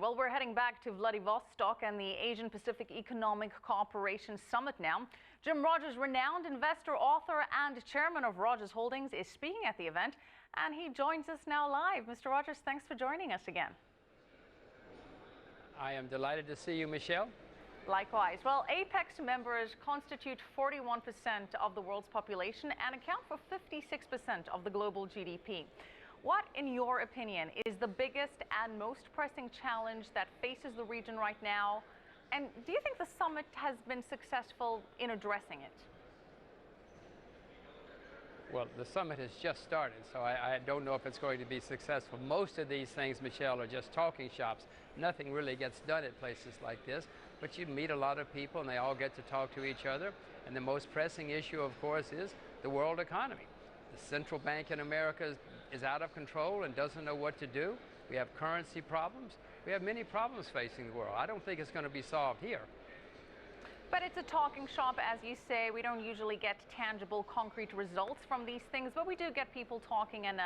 Well, we're heading back to Vladivostok and the Asian Pacific Economic Cooperation Summit now. Jim Rogers, renowned investor, author, and chairman of Rogers Holdings, is speaking at the event, and he joins us now live. Mr. Rogers, thanks for joining us again. I am delighted to see you, Michelle. Likewise. Well, APEC's members constitute 41% of the world's population and account for 56% of the global GDP. What, in your opinion, is the biggest and most pressing challenge that faces the region right now? And do you think the summit has been successful in addressing it? Well, the summit has just started, so I don't know if it's going to be successful. Most of these things, Michelle, are just talking shops. Nothing really gets done at places like this, but you meet a lot of people and they all get to talk to each other. And the most pressing issue, of course, is the world economy. The central bank in America is out of control and doesn't know what to do. We have currency problems. We have many problems facing the world. I don't think it's going to be solved here. But it's a talking shop, as you say. We don't usually get tangible, concrete results from these things, but we do get people talking and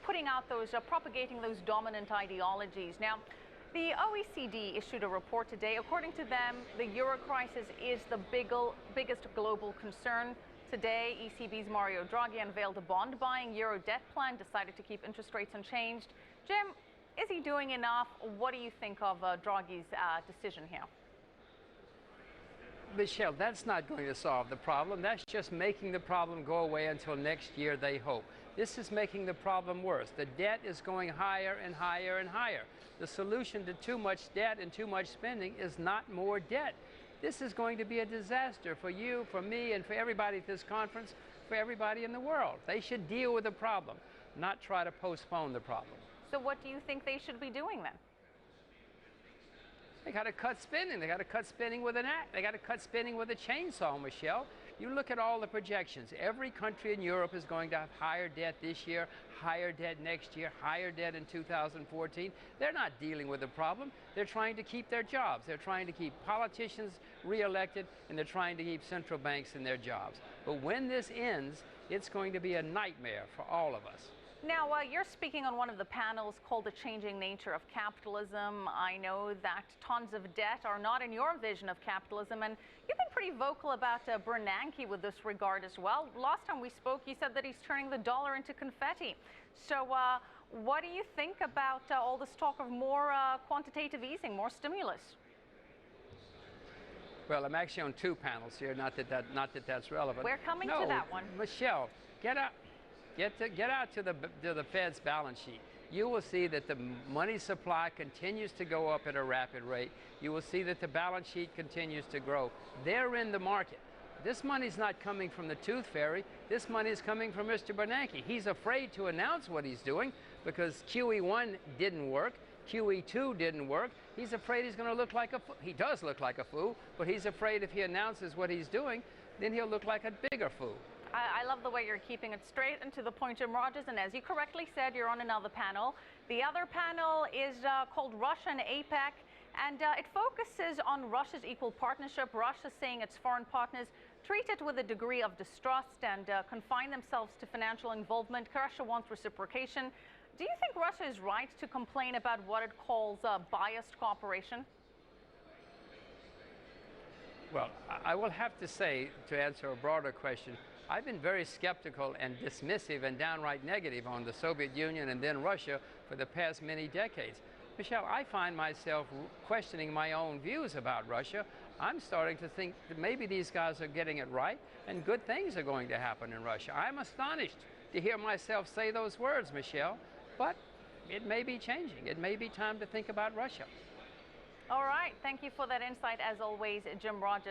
putting out those, propagating those dominant ideologies. Now, the OECD issued a report today. According to them, the euro crisis is the biggest global concern. Today, ECB's Mario Draghi unveiled a bond-buying euro debt plan, decided to keep interest rates unchanged. Jim, is he doing enough? What do you think of Draghi's decision here? Michelle, that's not going to solve the problem. That's just making the problem go away until next year, they hope. This is making the problem worse. The debt is going higher and higher and higher. The solution to too much debt and too much spending is not more debt. This is going to be a disaster for you, for me, and for everybody at this conference, for everybody in the world. They should deal with the problem, not try to postpone the problem. So what do you think they should be doing then? They got to cut spending. They got to cut spending with an act. They got to cut spending with a chainsaw, Michelle. You look at all the projections. Every country in Europe is going to have higher debt this year, higher debt next year, higher debt in 2014. They're not dealing with the problem. They're trying to keep their jobs. They're trying to keep politicians reelected, and they're trying to keep central banks in their jobs. But when this ends, it's going to be a nightmare for all of us. Now, you're speaking on one of the panels called The Changing Nature of Capitalism. I know that tons of debt are not in your vision of capitalism, and you've been pretty vocal about Bernanke with this regard as well. Last time we spoke, you said that he's turning the dollar into confetti. So what do you think about all this talk of more quantitative easing, more stimulus? Well, I'm actually on two panels here, not that that's relevant. We're coming to that one. Michelle, get out to the Fed's balance sheet. You will see that the money supply continues to go up at a rapid rate. You will see that the balance sheet continues to grow. They're in the market. This money's not coming from the tooth fairy. This money is coming from Mr. Bernanke. He's afraid to announce what he's doing because QE1 didn't work. QE2 didn't work. He's afraid he's going to look like a fool. He does look like a fool, but he's afraid if he announces what he's doing, then he'll look like a bigger fool. I love the way you're keeping it straight and to the point, Jim Rogers, and as you correctly said, you're on another panel. The other panel is called Russia and APEC, and it focuses on Russia's equal partnership. Russia saying its foreign partners treat it with a degree of distrust and confine themselves to financial involvement. Russia wants reciprocation. Do you think Russia is right to complain about what it calls biased cooperation? Well, I will have to say, to answer a broader question, I've been very skeptical and dismissive and downright negative on the Soviet Union and then Russia for the past many decades. Michelle, I find myself questioning my own views about Russia. I'm starting to think that maybe these guys are getting it right and good things are going to happen in Russia. I'm astonished to hear myself say those words, Michelle, but it may be changing. It may be time to think about Russia. All right. Thank you for that insight, as always, Jim Rogers.